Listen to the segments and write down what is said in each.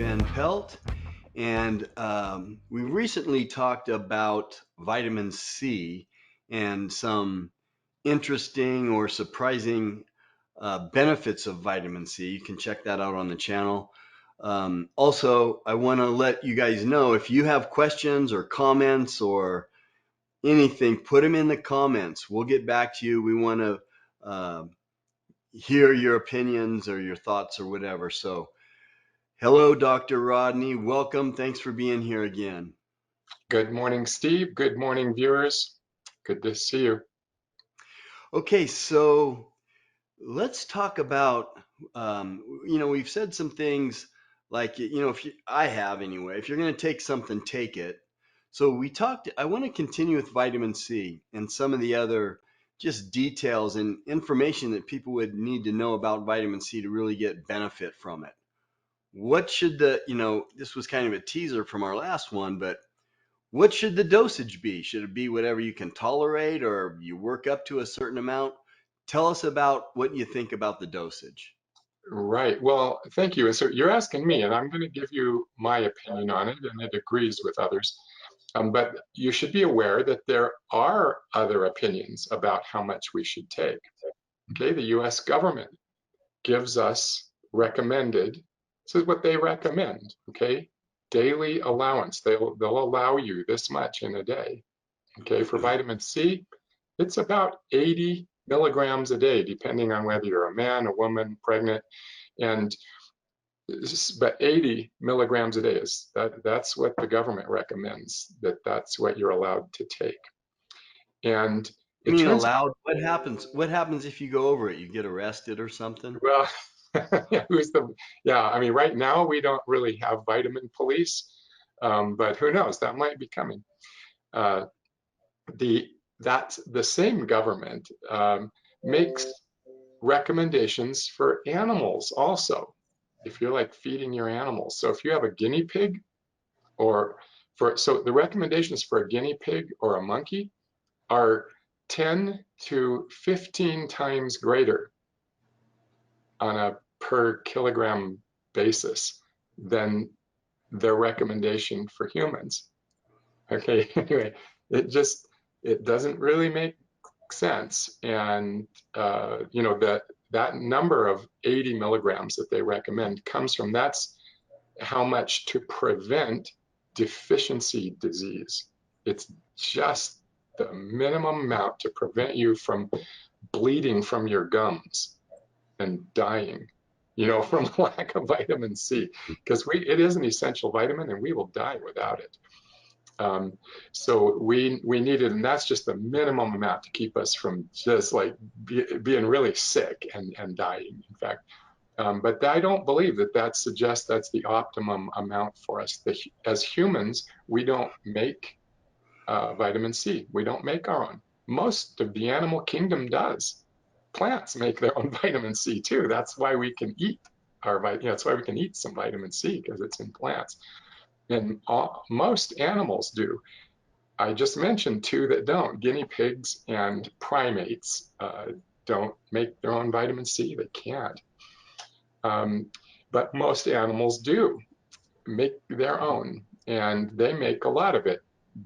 Ben Pelt, and we recently talked about vitamin C and some interesting or surprising benefits of vitamin C. You can check that out on the channel. Also, I want to let you guys know if you have questions or comments or anything, put them in the comments. We'll get back to you. We want to uh, hear your opinions or your thoughts or whatever. So, hello, Dr. Rodney. Welcome. Thanks for being here again. Good morning, Steve. Good morning, viewers. Good to see you. Okay, so let's talk about, we've said some things like, if you, I have anyway, if you're going to take something, take it. So I want to continue with vitamin C and some of the other just details and information that people would need to know about vitamin C to really get benefit from it. What should this was kind of a teaser from our last one, but what should the dosage be? Should it be whatever you can tolerate or you work up to a certain amount? Tell us about what you think about the dosage. Right. Well, thank you. And so you're asking me, and I'm going to give you my opinion on it, and it agrees with others. But you should be aware that there are other opinions about how much we should take. Okay, the US government gives us recommended, this is what they recommend, okay? Daily allowance. They'll allow you this much in a day. Okay, for vitamin C, it's about 80 milligrams a day, depending on whether you're a man, a woman, pregnant, and but 80 milligrams a day that's what the government recommends, that's what you're allowed to take. And You it mean turns allowed? What happens if you go over it? You get arrested or something? well, yeah, I mean, right now we don't really have vitamin police, but who knows, that might be coming. Uh, the that's the same government makes recommendations for animals also, if you're like feeding your animals. So if you have a guinea pig so the recommendations for a guinea pig or a monkey are 10 to 15 times greater on a per kilogram basis than their recommendation for humans. Okay, anyway, it doesn't really make sense. And that number of 80 milligrams that they recommend comes from, that's how much to prevent deficiency disease. It's just the minimum amount to prevent you from bleeding from your gums and dying, from lack of vitamin C, because it is an essential vitamin and we will die without it. So we need it, and that's just the minimum amount to keep us from just like being really sick and dying, in fact. But I don't believe that suggests that's the optimum amount for us. As humans, we don't make vitamin C. We don't make our own. Most of the animal kingdom does. Plants make their own vitamin C too. That's why we can eat that's why we can eat some vitamin C, because it's in plants. And most animals do. I just mentioned two that don't. Guinea pigs and primates don't make their own vitamin C. They can't. But most animals do make their own, and they make a lot of it.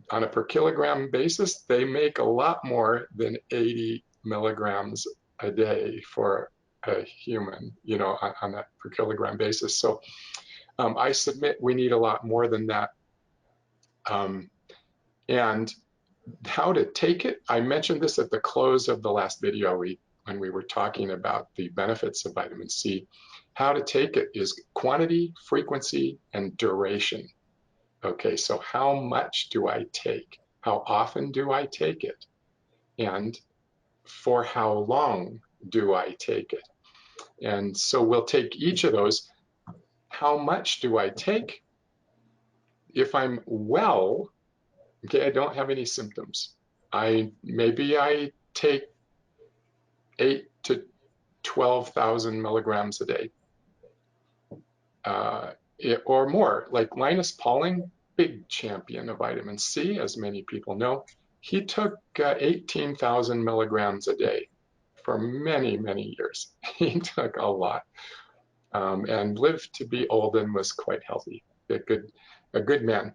On a per kilogram basis, they make a lot more than 80 milligrams a day for a human, on that per kilogram basis. So I submit we need a lot more than that. And how to take it, I mentioned this at the close of the last video when we were talking about the benefits of vitamin C. How to take it is quantity, frequency, and duration. Okay, so how much do I take? How often do I take it? And for how long do I take it? And so we'll take each of those. How much do I take? If I'm well, okay, I don't have any symptoms. Maybe I take 8 to 12,000 milligrams a day, or more. Like Linus Pauling, big champion of vitamin C, as many people know, he took 18,000 milligrams a day for many, many years. He took a lot. and lived to be old and was quite healthy. A good man.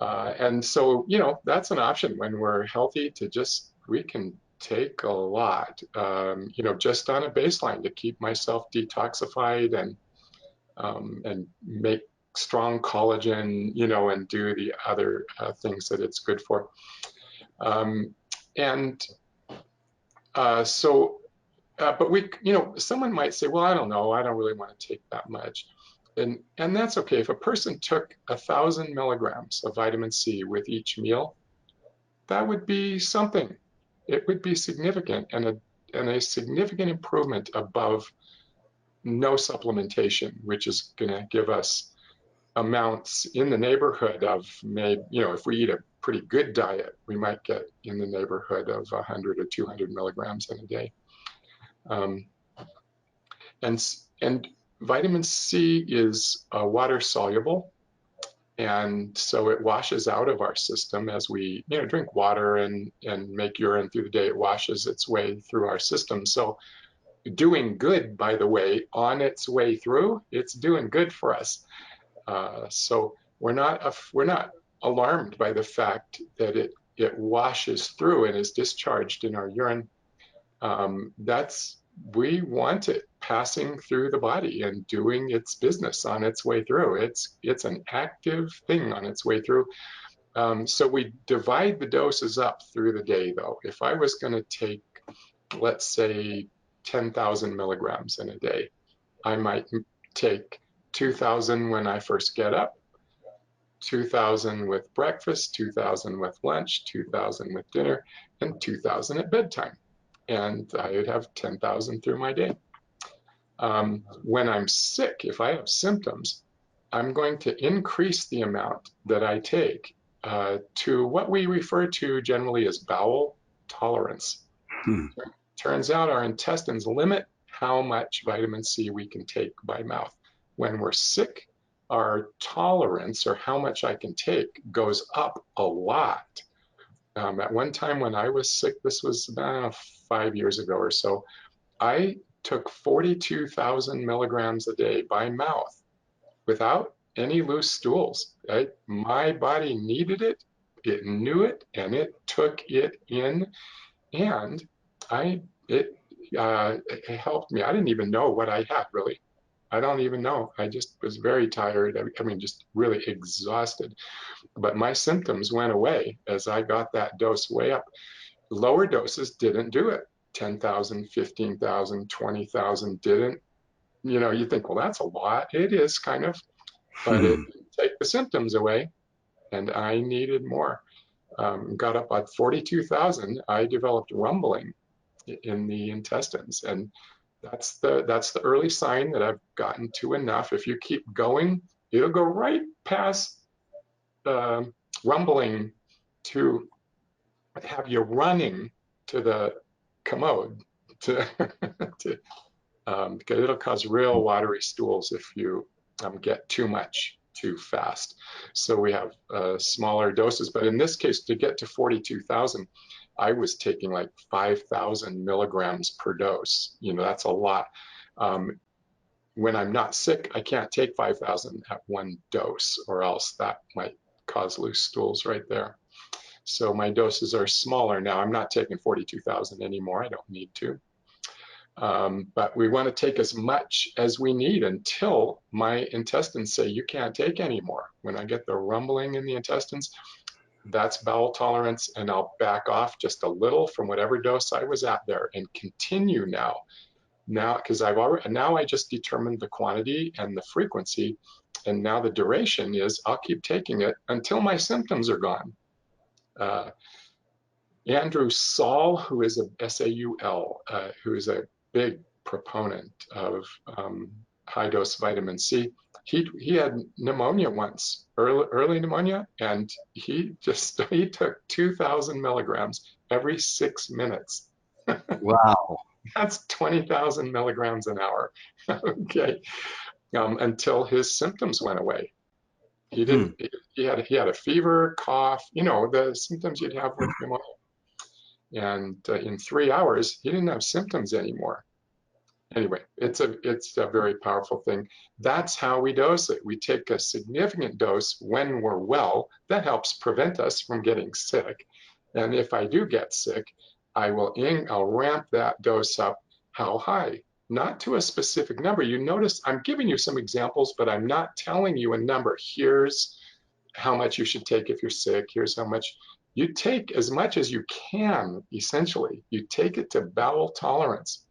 And so, that's an option when we're healthy to just, we can take a lot, just on a baseline to keep myself detoxified and make strong collagen, and do the other things that it's good for. Um, and so, but someone might say, well, I don't know, I don't really want to take that much. And that's okay. If a person took 1,000 milligrams of vitamin C with each meal, that would be something. It would be significant and a significant improvement above no supplementation, which is going to give us amounts in the neighborhood of maybe, if we eat a pretty good diet, we might get in the neighborhood of 100 or 200 milligrams in a day. Um, and vitamin C is water soluble, and so it washes out of our system as we drink water and make urine through the day. It washes its way through our system. So doing good, by the way, on its way through, it's doing good for us. So we're not alarmed by the fact that it washes through and is discharged in our urine. We want it passing through the body and doing its business on its way through. It's an active thing on its way through. So we divide the doses up through the day, though. If I was going to take, let's say, 10,000 milligrams in a day, I might take 2,000 when I first get up, 2,000 with breakfast, 2,000 with lunch, 2,000 with dinner, and 2,000 at bedtime. And I would have 10,000 through my day. When I'm sick, if I have symptoms, I'm going to increase the amount that I take to what we refer to generally as bowel tolerance. Hmm. Turns out our intestines limit how much vitamin C we can take by mouth. When we're sick, our tolerance, or how much I can take, goes up a lot. At one time when I was sick, this was about 5 years ago or so, I took 42,000 milligrams a day by mouth without any loose stools. My body needed it, it knew it, and it took it in, and it helped me. I didn't even know what I had, really. I don't even know. I just was very tired. I mean, just really exhausted. But my symptoms went away as I got that dose way up. Lower doses didn't do it. 10,000, 15,000, 20,000 didn't. You think, well, that's a lot. It is kind of, but it Hmm. didn't take the symptoms away, and I needed more. Got up at 42,000. I developed rumbling in the intestines, and that's the early sign that I've gotten to enough. If you keep going, it'll go right past uh, rumbling to have you running to the commode to, to because it'll cause real watery stools if you get too much too fast. So we have smaller doses, but in this case, to get to 42,000, I was taking like 5,000 milligrams per dose. That's a lot. Um, when I'm not sick, I can't take 5,000 at one dose, or else that might cause loose stools right there. So my doses are smaller now. I'm not taking 42,000 anymore. I don't need to. But we want to take as much as we need until my intestines say you can't take anymore. When I get the rumbling in the intestines, that's bowel tolerance, and I'll back off just a little from whatever dose I was at there and continue now. Now, because now I just determined the quantity and the frequency, and now the duration is I'll keep taking it until my symptoms are gone. Uh, Andrew Saul, who is a SAUL, who is a big proponent of high dose vitamin C, he had pneumonia once, early pneumonia, and he took 2,000 milligrams every 6 minutes. Wow. That's 20,000 milligrams an hour. Okay, until his symptoms went away. He Hmm. didn't. He had a fever, cough. The symptoms you'd have with pneumonia. And in 3 hours, he didn't have symptoms anymore. Anyway, it's a very powerful thing. That's how we dose it. We take a significant dose when we're well. That helps prevent us from getting sick. And if I do get sick, I'll ramp that dose up. How high? Not to a specific number. You notice I'm giving you some examples, but I'm not telling you a number. Here's how much you should take if you're sick. Here's how much. You take as much as you can, essentially. You take it to bowel tolerance.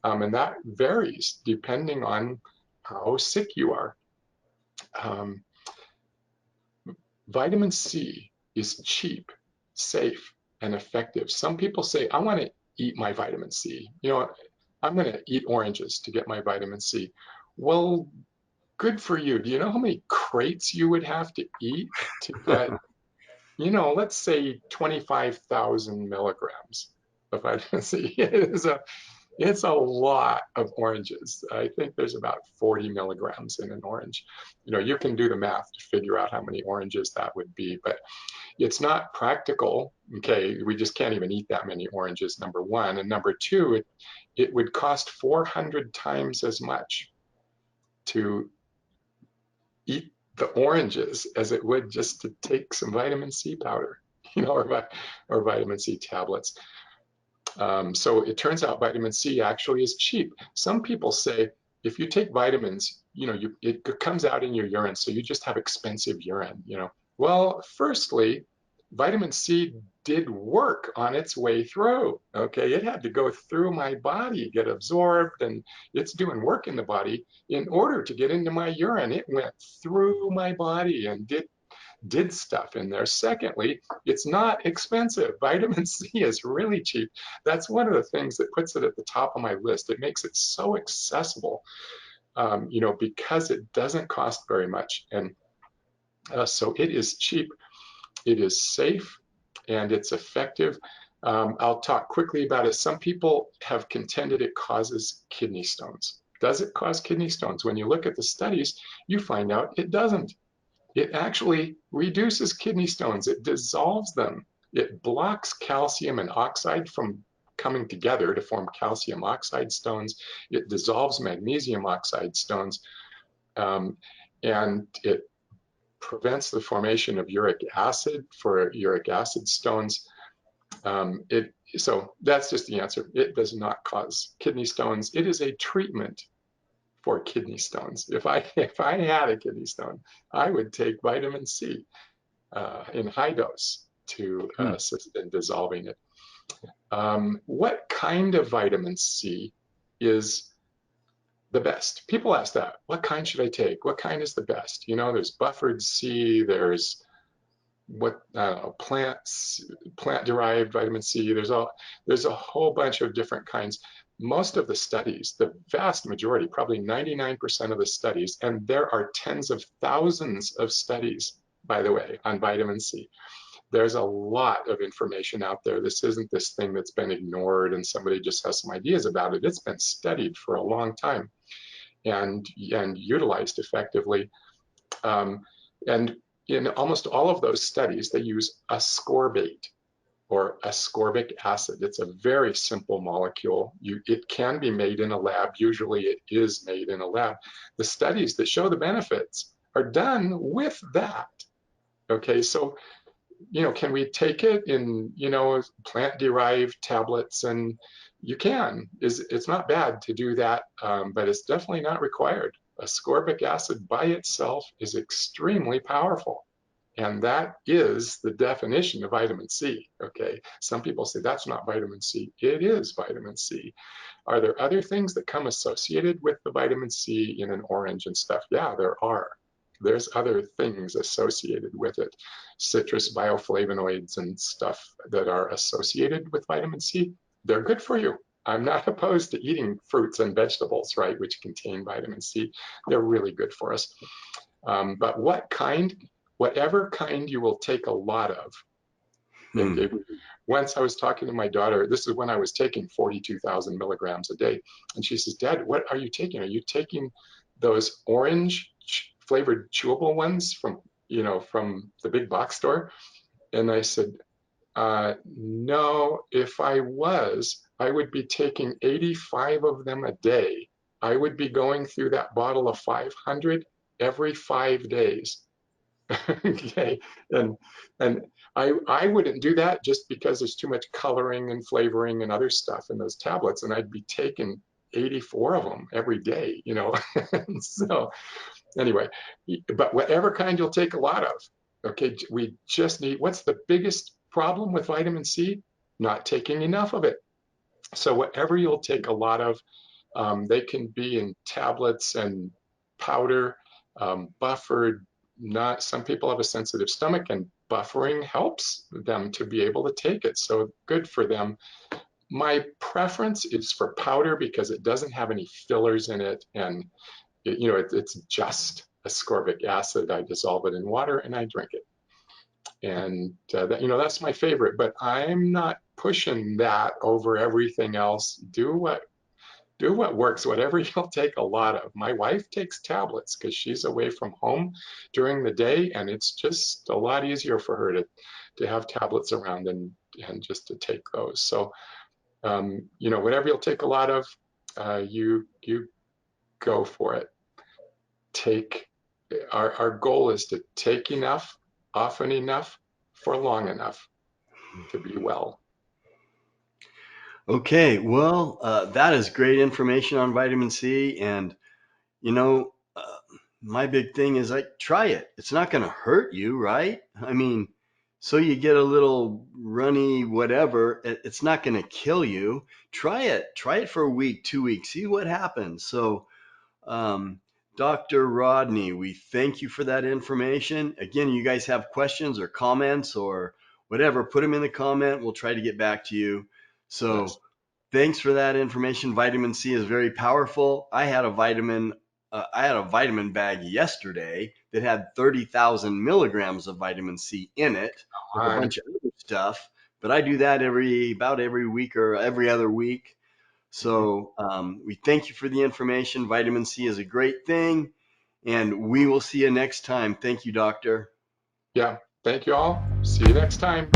And that varies depending on how sick you are. Um, Vitamin C is cheap, safe, and effective. Some people say, I want to eat my vitamin C. You know, I'm going to eat oranges to get my vitamin C. Well, good for you. Do you know how many crates you would have to eat to get, let's say 25,000 milligrams of vitamin C? It's a lot of oranges. I think there's about 40 milligrams in an orange. You can do the math to figure out how many oranges that would be, but it's not practical. Okay, we just can't even eat that many oranges, number one. And number two, it would cost 400 times as much to eat the oranges as it would just to take some vitamin C powder, or vitamin C tablets. So it turns out vitamin C actually is cheap. Some people say if you take vitamins, it comes out in your urine, so you just have expensive urine. Well, firstly, vitamin C did work on its way through. Okay, it had to go through my body, get absorbed, and it's doing work in the body in order to get into my urine. It went through my body and did stuff in there. Secondly, it's not expensive. Vitamin C is really cheap. That's one of the things that puts it at the top of my list. It makes it so accessible, because it doesn't cost very much. And so it is cheap, it is safe, and it's effective. I'll talk quickly about it. Some people have contended it causes kidney stones. Does it cause kidney stones? When you look at the studies, you find out it doesn't. It actually reduces kidney stones. It dissolves them. It blocks calcium and oxide from coming together to form calcium oxide stones. It dissolves magnesium oxide stones. And it prevents the formation of uric acid for uric acid stones. So that's just the answer. It does not cause kidney stones. It is a treatment for kidney stones. If I had a kidney stone, I would take vitamin C in high dose to Hmm. assist in dissolving it. What kind of vitamin C is the best? People ask that. What kind should I take? What kind is the best? There's buffered C. There's plant-derived vitamin C. There's a whole bunch of different kinds. Most of the studies, the vast majority, probably 99% of the studies, and there are tens of thousands of studies, by the way, on vitamin C. There's a lot of information out there. This isn't this thing that's been ignored and somebody just has some ideas about it. It's been studied for a long time and utilized effectively. And in almost all of those studies, they use ascorbate or ascorbic acid. It's a very simple molecule. It can be made in a lab. Usually it is made in a lab. The studies that show the benefits are done with that. Okay, so, can we take it in, plant-derived tablets? And you can. It's not bad to do that, but it's definitely not required. Ascorbic acid by itself is extremely powerful. And that is the definition of vitamin C. Okay. Some people say that's not vitamin C. It is vitamin C. Are there other things that come associated with the vitamin C in an orange and stuff? Yeah, there are. There's other things associated with it. Citrus bioflavonoids and stuff that are associated with vitamin C. They're good for you. I'm not opposed to eating fruits and vegetables, right, which contain vitamin C. They're really good for us. But what kind? Whatever kind you will take a lot of. Hmm. Okay. Once I was talking to my daughter, this is when I was taking 42,000 milligrams a day. And she says, Dad, what are you taking? Are you taking those orange flavored chewable ones from the big box store? And I said, no, if I was, I would be taking 85 of them a day. I would be going through that bottle of 500 every 5 days. Okay, and and I wouldn't do that just because there's too much coloring and flavoring and other stuff in those tablets, and I'd be taking 84 of them every day, you know. So anyway, but whatever kind you'll take a lot of, okay, we just need, what's the biggest problem with vitamin C? Not taking enough of it. So whatever you'll take a lot of, they can be in tablets and powder, buffered. Not, some people have a sensitive stomach, and buffering helps them to be able to take it. So good for them. My preference is for powder because it doesn't have any fillers in it, and it's just ascorbic acid. I dissolve it in water and I drink it, and that's my favorite. But I'm not pushing that over everything else. Do what works, whatever you'll take a lot of. My wife takes tablets because she's away from home during the day, and it's just a lot easier for her to have tablets around and just to take those. So, whatever you'll take a lot of, you go for it. Take our goal is to take enough, often enough, for long enough to be well. Okay, well, that is great information on vitamin C. And, you know, my big thing is like, try it. It's not going to hurt you, right? I mean, so you get a little runny, whatever, it's not going to kill you. Try it. Try it for a week, 2 weeks, see what happens. So, um, Dr. Rodney, we thank you for that information. Again, you guys have questions or comments or whatever, put them in the comment. We'll try to get back to you. Yes. So, thanks for that information. Vitamin C is very powerful. I had a vitamin bag yesterday that had 30,000 milligrams of vitamin C in it with a On. bunch of other stuff. But I do that about every week or every other week. Mhm. So we thank you for the information. Vitamin C is a great thing, and we will see you next time. Thank you, doctor. Yeah. Thank you all. See you next time.